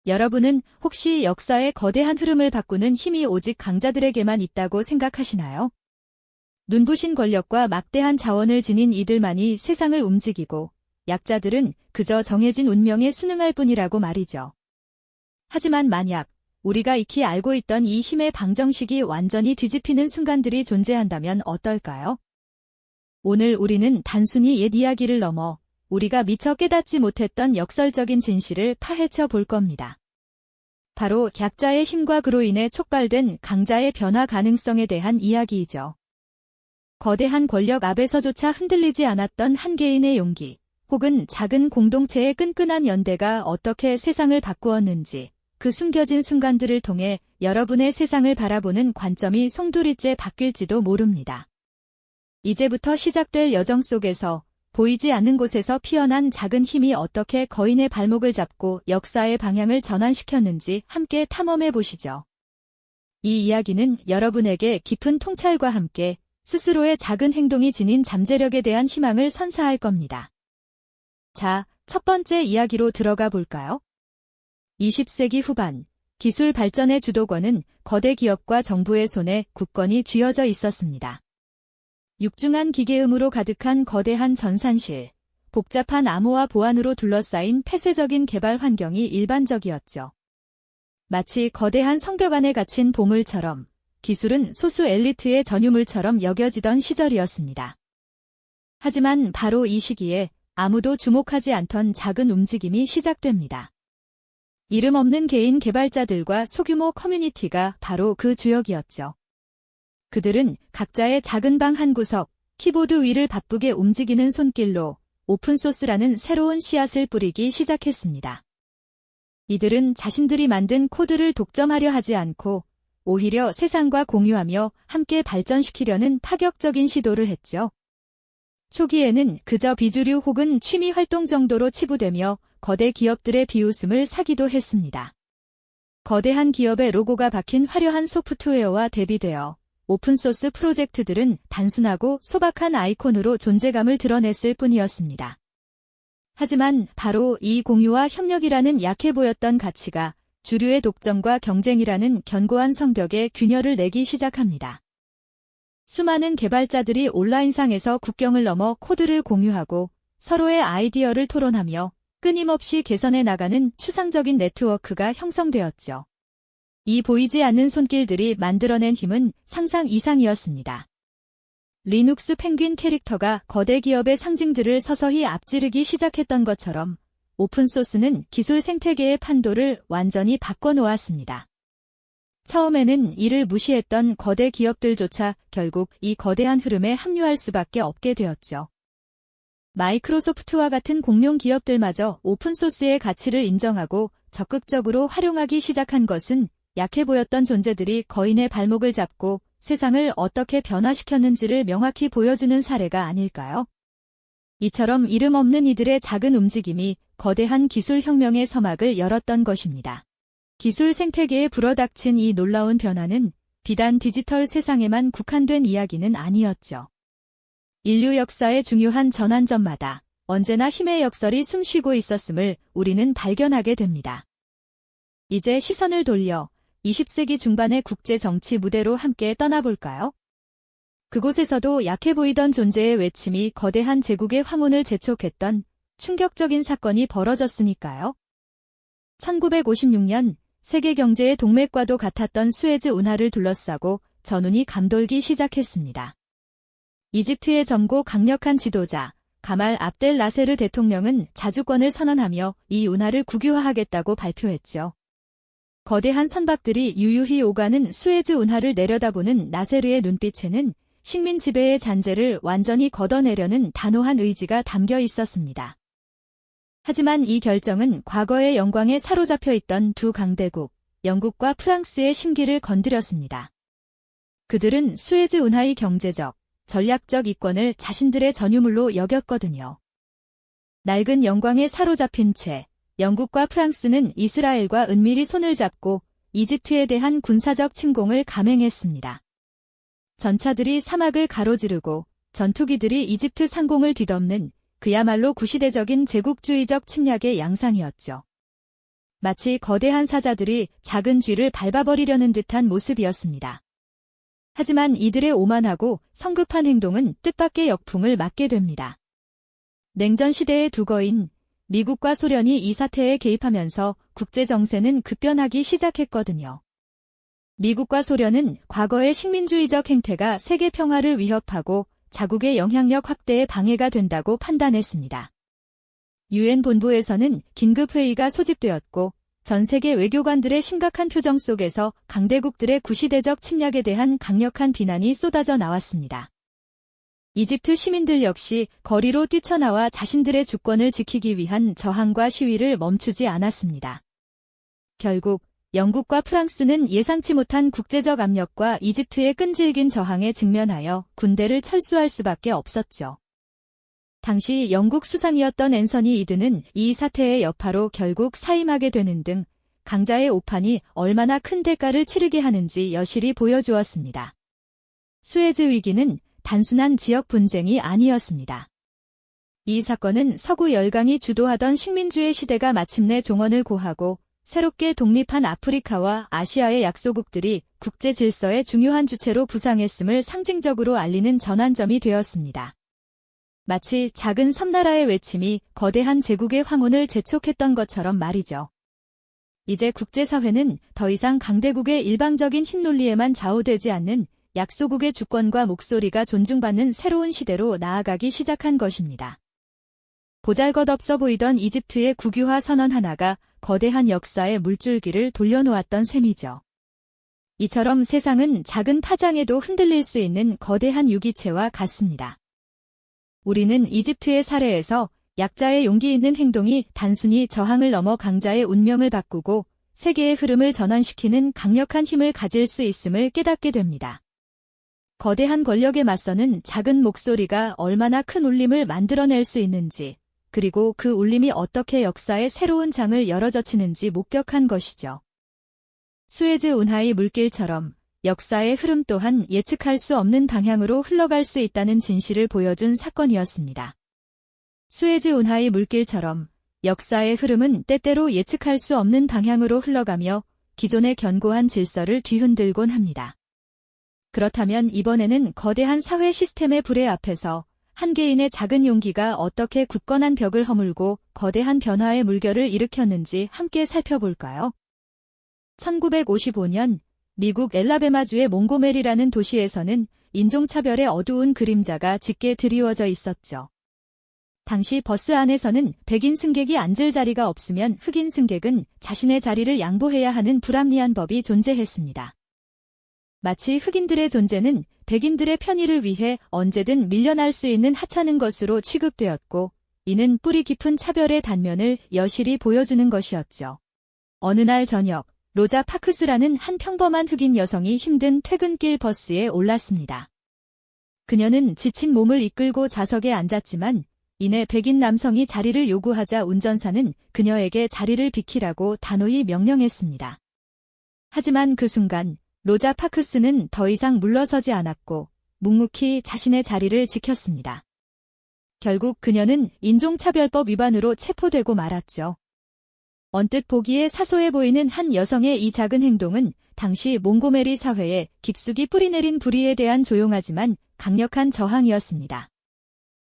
여러분은 혹시 역사의 거대한 흐름을 바꾸는 힘이 오직 강자들에게만 있다고 생각하시나요? 눈부신 권력과 막대한 자원을 지닌 이들만이 세상을 움직이고 약자들은 그저 정해진 운명에 순응할 뿐이라고 말이죠. 하지만 만약 우리가 익히 알고 있던 이 힘의 방정식이 완전히 뒤집히는 순간들이 존재한다면 어떨까요? 오늘 우리는 단순히 옛 이야기를 넘어 우리가 미처 깨닫지 못했던 역설적인 진실을 파헤쳐 볼 겁니다. 바로 약자의 힘과 그로 인해 촉발된 강자의 변화 가능성에 대한 이야기이죠. 거대한 권력 앞에서조차 흔들리지 않았던 한 개인의 용기, 혹은 작은 공동체의 끈끈한 연대가 어떻게 세상을 바꾸었는지, 그 숨겨진 순간들을 통해 여러분의 세상을 바라보는 관점이 송두리째 바뀔지도 모릅니다. 이제부터 시작될 여정 속에서 보이지 않는 곳에서 피어난 작은 힘이 어떻게 거인의 발목을 잡고 역사의 방향을 전환시켰는지 함께 탐험해 보시죠. 이 이야기는 여러분에게 깊은 통찰과 함께 스스로의 작은 행동이 지닌 잠재력에 대한 희망을 선사할 겁니다. 자, 첫 번째 이야기로 들어가 볼까요? 20세기 후반, 기술 발전의 주도권은 거대 기업과 정부의 손에 굳건히 쥐어져 있었습니다. 육중한 기계음으로 가득한 거대한 전산실, 복잡한 암호화 보안으로 둘러싸인 폐쇄적인 개발 환경이 일반적이었죠. 마치 거대한 성벽 안에 갇힌 보물처럼 기술은 소수 엘리트의 전유물처럼 여겨지던 시절이었습니다. 하지만 바로 이 시기에 아무도 주목하지 않던 작은 움직임이 시작됩니다. 이름 없는 개인 개발자들과 소규모 커뮤니티가 바로 그 주역이었죠. 그들은 각자의 작은 방 한 구석, 키보드 위를 바쁘게 움직이는 손길로 오픈소스라는 새로운 씨앗을 뿌리기 시작했습니다. 이들은 자신들이 만든 코드를 독점하려 하지 않고 오히려 세상과 공유하며 함께 발전시키려는 파격적인 시도를 했죠. 초기에는 그저 비주류 혹은 취미 활동 정도로 치부되며 거대 기업들의 비웃음을 사기도 했습니다. 거대한 기업의 로고가 박힌 화려한 소프트웨어와 대비되어 오픈소스 프로젝트들은 단순하고 소박한 아이콘으로 존재감을 드러냈을 뿐이었습니다. 하지만 바로 이 공유와 협력이라는 약해 보였던 가치가 주류의 독점과 경쟁이라는 견고한 성벽에 균열을 내기 시작합니다. 수많은 개발자들이 온라인상에서 국경을 넘어 코드를 공유하고 서로의 아이디어를 토론하며 끊임없이 개선해 나가는 추상적인 네트워크가 형성되었죠. 이 보이지 않는 손길들이 만들어낸 힘은 상상 이상이었습니다. 리눅스 펭귄 캐릭터가 거대 기업의 상징들을 서서히 앞지르기 시작했던 것처럼 오픈소스는 기술 생태계의 판도를 완전히 바꿔놓았습니다. 처음에는 이를 무시했던 거대 기업들조차 결국 이 거대한 흐름에 합류할 수밖에 없게 되었죠. 마이크로소프트와 같은 공룡 기업들마저 오픈소스의 가치를 인정하고 적극적으로 활용하기 시작한 것은 약해 보였던 존재들이 거인의 발목을 잡고 세상을 어떻게 변화시켰는지를 명확히 보여주는 사례가 아닐까요? 이처럼 이름 없는 이들의 작은 움직임이 거대한 기술 혁명의 서막을 열었던 것입니다. 기술 생태계에 불어닥친 이 놀라운 변화는 비단 디지털 세상에만 국한된 이야기는 아니었죠. 인류 역사의 중요한 전환점마다 언제나 힘의 역설이 숨쉬고 있었음을 우리는 발견하게 됩니다. 이제 시선을 돌려 20세기 중반의 국제 정치 무대로 함께 떠나볼까요? 그곳에서도 약해 보이던 존재의 외침이 거대한 제국의 황혼을 재촉했던 충격적인 사건이 벌어졌으니까요. 1956년 세계 경제의 동맥과도 같았던 수에즈 운하를 둘러싸고 전운이 감돌기 시작했습니다. 이집트의 젊고 강력한 지도자 가말 압델 나세르 대통령은 자주권을 선언하며 이 운하를 국유화하겠다고 발표했죠. 거대한 선박들이 유유히 오가는 수에즈 운하를 내려다보는 나세르의 눈빛에는 식민 지배의 잔재를 완전히 걷어내려는 단호한 의지가 담겨 있었습니다. 하지만 이 결정은 과거의 영광에 사로잡혀 있던 두 강대국, 영국과 프랑스의 심기를 건드렸습니다. 그들은 수에즈 운하의 경제적, 전략적 이권을 자신들의 전유물로 여겼거든요. 낡은 영광에 사로잡힌 채 영국과 프랑스는 이스라엘과 은밀히 손을 잡고 이집트에 대한 군사적 침공을 감행했습니다. 전차들이 사막을 가로지르고 전투기들이 이집트 상공을 뒤덮는 그야말로 구시대적인 제국주의적 침략의 양상이었죠. 마치 거대한 사자들이 작은 쥐를 밟아버리려는 듯한 모습이었습니다. 하지만 이들의 오만하고 성급한 행동은 뜻밖의 역풍을 맞게 됩니다. 냉전 시대의 두거인 미국과 소련이 이 사태에 개입하면서 국제 정세는 급변하기 시작했거든요. 미국과 소련은 과거의 식민주의적 행태가 세계 평화를 위협하고 자국의 영향력 확대에 방해가 된다고 판단했습니다. 유엔 본부에서는 긴급회의가 소집되었고 전 세계 외교관들의 심각한 표정 속에서 강대국들의 구시대적 침략에 대한 강력한 비난이 쏟아져 나왔습니다. 이집트 시민들 역시 거리로 뛰쳐나와 자신들의 주권을 지키기 위한 저항과 시위를 멈추지 않았습니다. 결국 영국과 프랑스는 예상치 못한 국제적 압력과 이집트의 끈질긴 저항에 직면하여 군대를 철수할 수밖에 없었죠. 당시 영국 수상이었던 앤서니 이드는 이 사태의 여파로 결국 사임하게 되는 등 강자의 오판이 얼마나 큰 대가를 치르게 하는지 여실히 보여주었습니다. 수에즈 위기는 단순한 지역 분쟁이 아니었습니다. 이 사건은 서구 열강이 주도하던 식민주의 시대가 마침내 종언을 고하고 새롭게 독립한 아프리카와 아시아의 약소국들이 국제 질서의 중요한 주체로 부상했음을 상징적으로 알리는 전환점이 되었습니다. 마치 작은 섬나라의 외침이 거대한 제국의 황혼을 재촉했던 것처럼 말이죠. 이제 국제사회는 더 이상 강대국의 일방적인 힘논리에만 좌우되지 않는 약소국의 주권과 목소리가 존중받는 새로운 시대로 나아가기 시작한 것입니다. 보잘것없어 보이던 이집트의 국유화 선언 하나가 거대한 역사의 물줄기를 돌려놓았던 셈이죠. 이처럼 세상은 작은 파장에도 흔들릴 수 있는 거대한 유기체와 같습니다. 우리는 이집트의 사례에서 약자의 용기 있는 행동이 단순히 저항을 넘어 강자의 운명을 바꾸고 세계의 흐름을 전환시키는 강력한 힘을 가질 수 있음을 깨닫게 됩니다. 거대한 권력에 맞서는 작은 목소리가 얼마나 큰 울림을 만들어낼 수 있는지, 그리고 그 울림이 어떻게 역사의 새로운 장을 열어젖히는지 목격한 것이죠. 수에즈 운하의 물길처럼 역사의 흐름 또한 예측할 수 없는 방향으로 흘러갈 수 있다는 진실을 보여준 사건이었습니다. 수에즈 운하의 물길처럼 역사의 흐름은 때때로 예측할 수 없는 방향으로 흘러가며 기존의 견고한 질서를 뒤흔들곤 합니다. 그렇다면 이번에는 거대한 사회 시스템의 불의 앞에서 한 개인의 작은 용기가 어떻게 굳건한 벽을 허물고 거대한 변화의 물결을 일으켰는지 함께 살펴볼까요? 1955년 미국 엘라베마주의 몽고메리라는 도시에서는 인종차별의 어두운 그림자가 짙게 드리워져 있었죠. 당시 버스 안에서는 백인 승객이 앉을 자리가 없으면 흑인 승객은 자신의 자리를 양보해야 하는 불합리한 법이 존재했습니다. 마치 흑인들의 존재는 백인들의 편의를 위해 언제든 밀려날 수 있는 하찮은 것으로 취급되었고, 이는 뿌리 깊은 차별의 단면을 여실히 보여주는 것이었죠. 어느 날 저녁, 로자 파크스라는 한 평범한 흑인 여성이 힘든 퇴근길 버스에 올랐습니다. 그녀는 지친 몸을 이끌고 좌석에 앉았지만 이내 백인 남성이 자리를 요구하자 운전사는 그녀에게 자리를 비키라고 단호히 명령했습니다. 하지만 그 순간 로자 파크스는 더 이상 물러서지 않았고 묵묵히 자신의 자리를 지켰습니다. 결국 그녀는 인종차별법 위반으로 체포되고 말았죠. 언뜻 보기에 사소해 보이는 한 여성의 이 작은 행동은 당시 몽고메리 사회에 깊숙이 뿌리내린 불의에 대한 조용하지만 강력한 저항이었습니다.